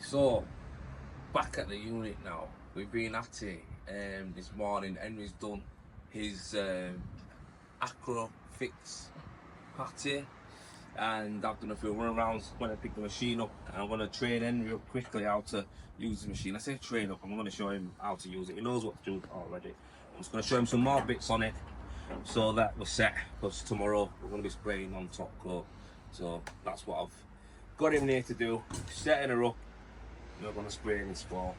So, back at the unit now. We've been at it this morning. Henry's done his acro fix patty, and I've done a few runarounds when I pick the machine up. And I'm going to train Henry up quickly how to use the machine. I say train up, I'm going to show him how to use it. He knows what to do already. I'm just going to show him some more bits on it so that we're set, because tomorrow we're going to be spraying on top coat. So that's what I've got him here to do, setting her up. We're going to spray this fall.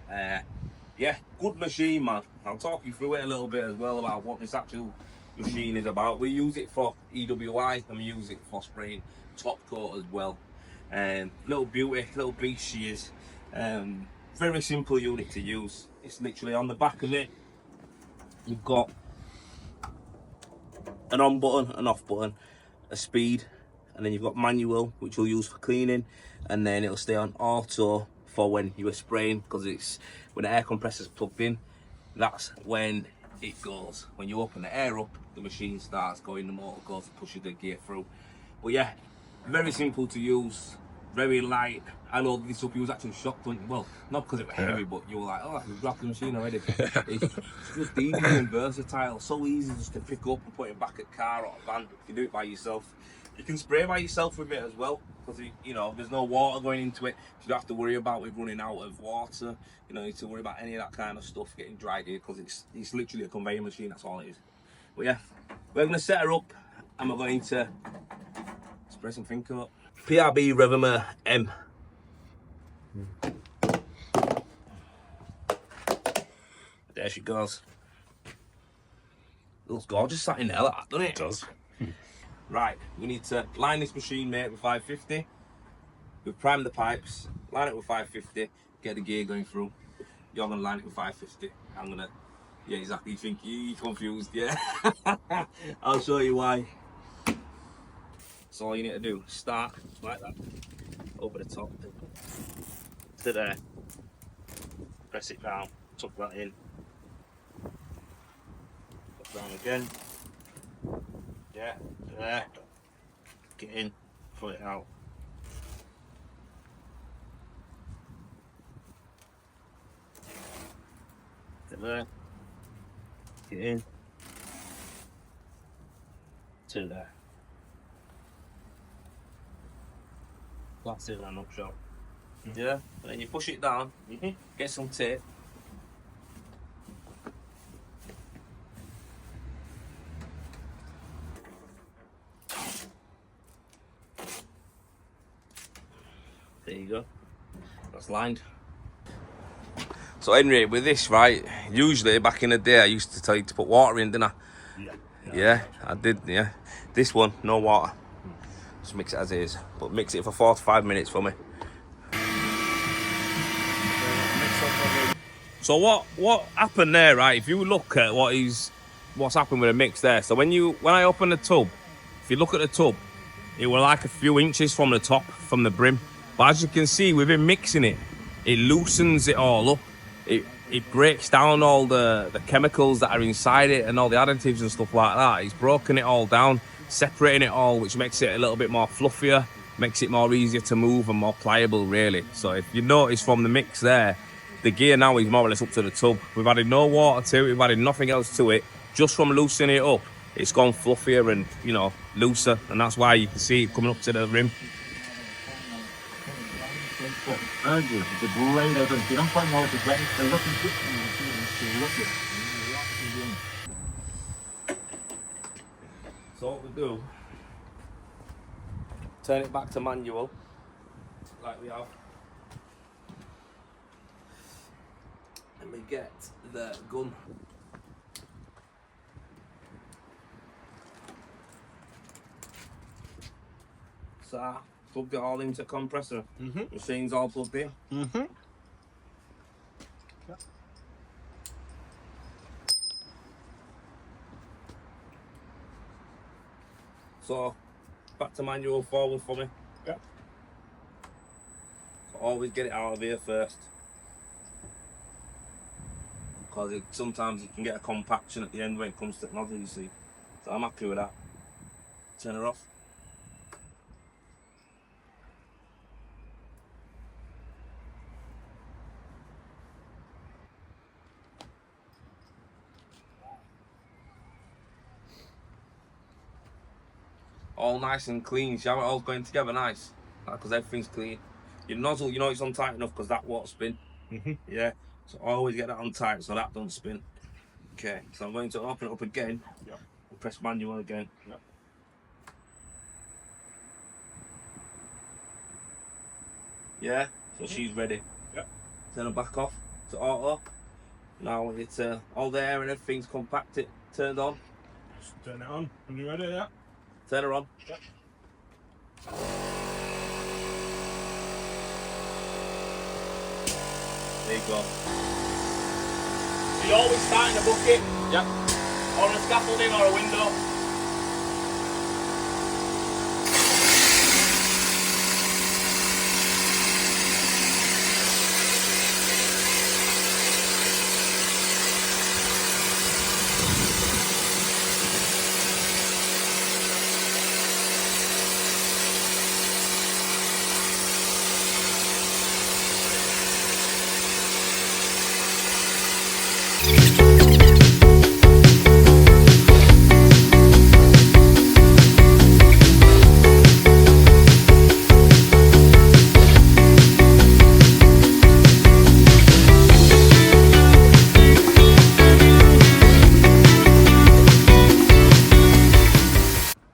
Yeah, good machine, man. I'll talk you through it a little bit as well about what this actual machine is about. We use it for EWI and we use it for spraying top coat as well. Little beauty, little beast she is. Very simple unit to use. It's literally on the back of it. You've got an on button, an off button, a speed, and then you've got manual, which you'll use for cleaning, and then it'll stay on auto for when you are spraying, because it's when the air compressor's plugged in, that's when it goes. When you open the air up, the machine starts going, the motor goes, pushes the gear through. But yeah, very simple to use, very light. I know this up, you was actually shocked when, well, not because it was heavy, but you were like, oh, you've dropped the machine already. It's just easy and versatile, so easy just to pick up and put it back at car or a van. You can do it by yourself. You can spray by yourself with it as well, because you know, there's no water going into it. You don't have to worry about it running out of water. You don't need to worry about any of that kind of stuff getting dried here, because it's literally a conveyor machine, that's all it is. But yeah, we're going to set her up and we're going to spray some thing up. PRB Rendervate M. There she goes. Looks gorgeous sat in there, like that, doesn't it? It does. Right, we need to line this machine, mate, with 550. We've primed the pipes, line it with 550, get the gear going through. You're going to line it with 550. I'm going to, yeah, exactly, you think you're confused, yeah? I'll show you why. So all you need to do, start like that, over the top, to there, press it down, tuck that in, put down again, yeah, there, get in, pull it out. To there, get in, to there. That's it in a nutshell. Yeah, and then you push it down, get some tape. There you go, that's lined. So Henry, with this, right, usually back in the day I used to tell you to put water in, didn't I? Yeah, I did, yeah. This one, no water. Just mix it as it is, but mix it for 4 to 5 minutes for me. So what happened there, right? If you look at what's happened with the mix there. So when I open the tub, if you look at the tub, it was like a few inches from the top, from the brim. But as you can see, we've been mixing it. It loosens it all up. It breaks down all the chemicals that are inside it and all the additives and stuff like that. It's broken it all down, separating it all, which makes it a little bit more fluffier, makes it more easier to move and more pliable, really. So if you notice from the mix there, the gear now is more or less up to the tub. We've added no water to it, we've added nothing else to it. Just from loosening it up, it's gone fluffier and, you know, looser, and that's why you can see it coming up to the rim. Andrew, the great evidence. You don't quite know what the great. They're looking good. So what we do, turn it back to manual, like we have, and we get the gun. So plugged it all into compressor. Machine's all plugged in. So back to manual forward for me. Yeah. So always get it out of here first, because sometimes you can get a compaction at the end when it comes to nozzle, you see. So I'm happy with that. Turn her off. all nice and clean. See how it all's going together nice? Because everything's clean. Your nozzle, you know it's on tight enough because that won't spin. Yeah, so always get that on tight so that don't spin. Okay, so I'm going to open it up again. Yep. And press manual again. Yep. Yeah, so she's ready. Yep. Turn her back off to auto. Now it's all there and everything's compacted, turned on. Just turn it on. Are you ready? Yeah. Turn her on. Yep. There you go. So you always start in a bucket. Yep. Or a scaffolding or a window.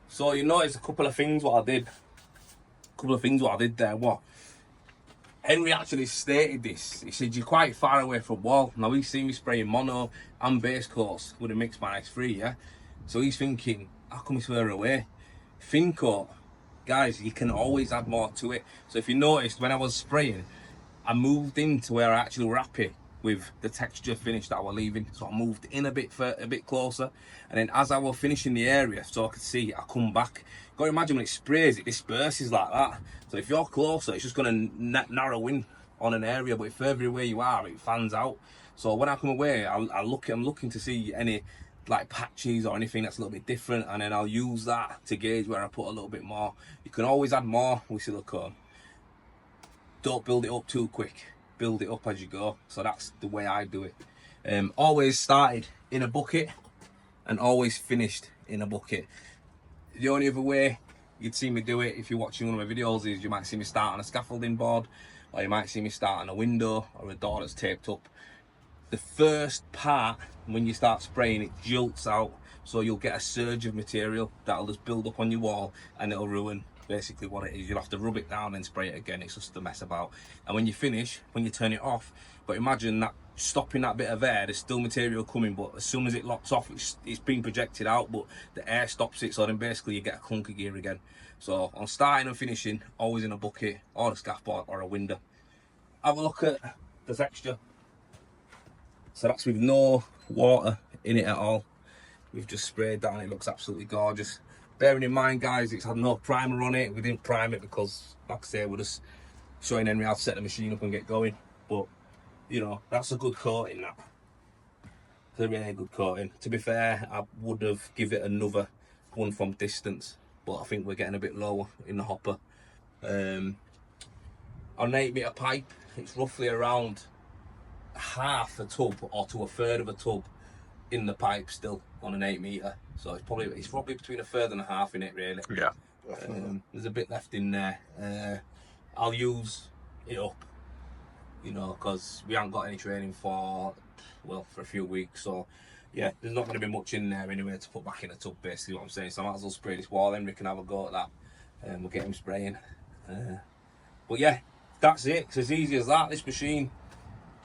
So you notice a couple of things what I did. There. What? Henry actually stated this. He said you're quite far away from wall. Now he's seen me spraying mono and base coats with a mix by X3, yeah? So he's thinking, how come he's further away? Thin coat, guys, you can always add more to it. So if you noticed when I was spraying, I moved into where I actually were happy with the texture finish that I was leaving. So I moved in a bit closer, and then as I was finishing the area so I could see, I come back. Got to imagine when it sprays, it disperses like that. So if you're closer, it's just going to narrow in on an area, but further away you are, it fans out. So when I come away, I'm looking to see any like patches or anything that's a little bit different, and then I'll use that to gauge where I put a little bit more. You can always add more with silicone. Don't build it up too quick. Build it up as you go. So that's the way I do it. Always started in a bucket and always finished in a bucket. The only other way you'd see me do it if you're watching one of my videos is you might see me start on a scaffolding board, or you might see me start on a window or a door that's taped up. The first part, when you start spraying, it jolts out, so you'll get a surge of material that'll just build up on your wall and it'll ruin basically what it is. You'll have to rub it down and spray it again. It's just a mess about. And when you finish, when you turn it off, but imagine that stopping that bit of air, there's still material coming, but as soon as it locks off, it's being projected out, but the air stops it, so then basically you get a clunky gear again. So on starting and finishing, always in a bucket or a scaffold or a window. Have a look at the texture. So that's with no water in it at all. We've just sprayed that and it looks absolutely gorgeous. Bearing in mind, guys, it's had no primer on it. We didn't prime it because, like I say, we're just showing Henry how to set the machine up and get going. But, you know, that's a good coating, that. It's a really good coating. To be fair, I would have given it another one from distance, but I think we're getting a bit lower in the hopper. On an 8-metre pipe, it's roughly around half a tub or to a third of a tub in the pipe still on an 8-metre. So it's probably between a third and a half in it, really. Yeah. There's a bit left in there. I'll use it up, you know, because we haven't got any training for a few weeks. So yeah, there's not going to be much in there anyway to put back in a tub, basically what I'm saying. So I might as well spray this wall, then we can have a go at that, and we'll get him spraying. But yeah, that's it. It's as easy as that, this machine.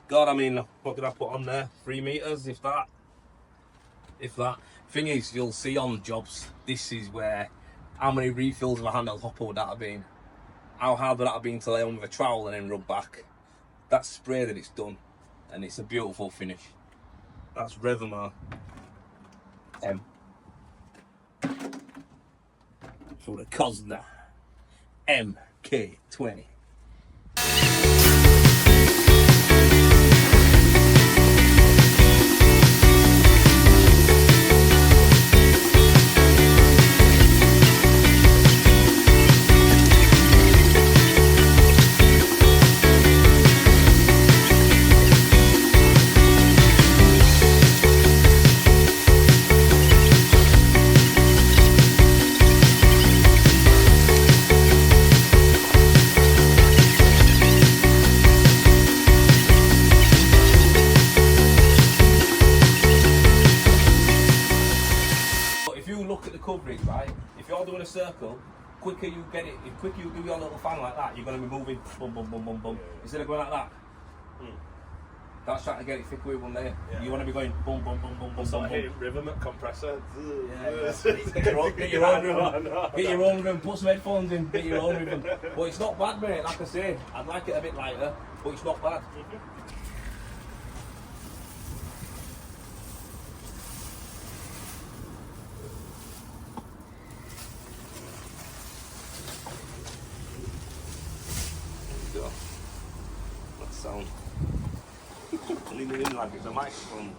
God, I mean, what did I put on there? 3 meters, if that. Thing is, you'll see on jobs, this is where, how many refills of a handheld hopper would that have been? How hard would that have been to lay on with a trowel and then rub back? That's spray that it's done, and it's a beautiful finish. That's Rendervate M. For the Kosner MK20. vertical, quicker you get it, the quicker you do your little fan like that, you're going to be moving bum bum bum bum bum. Instead of going like that. That's trying to get it thick with one there. Yeah. You want to be going boom, boom, boom, boom, boom, Sort boom, of boom. hitting rhythm at compressor. Get your own rhythm. Get your own rhythm. Put some headphones in. Get your own rhythm. But it's not bad, mate. Like I say, I'd like it a bit lighter, but it's not bad. Go. That sound. Lean it in like it's a microphone.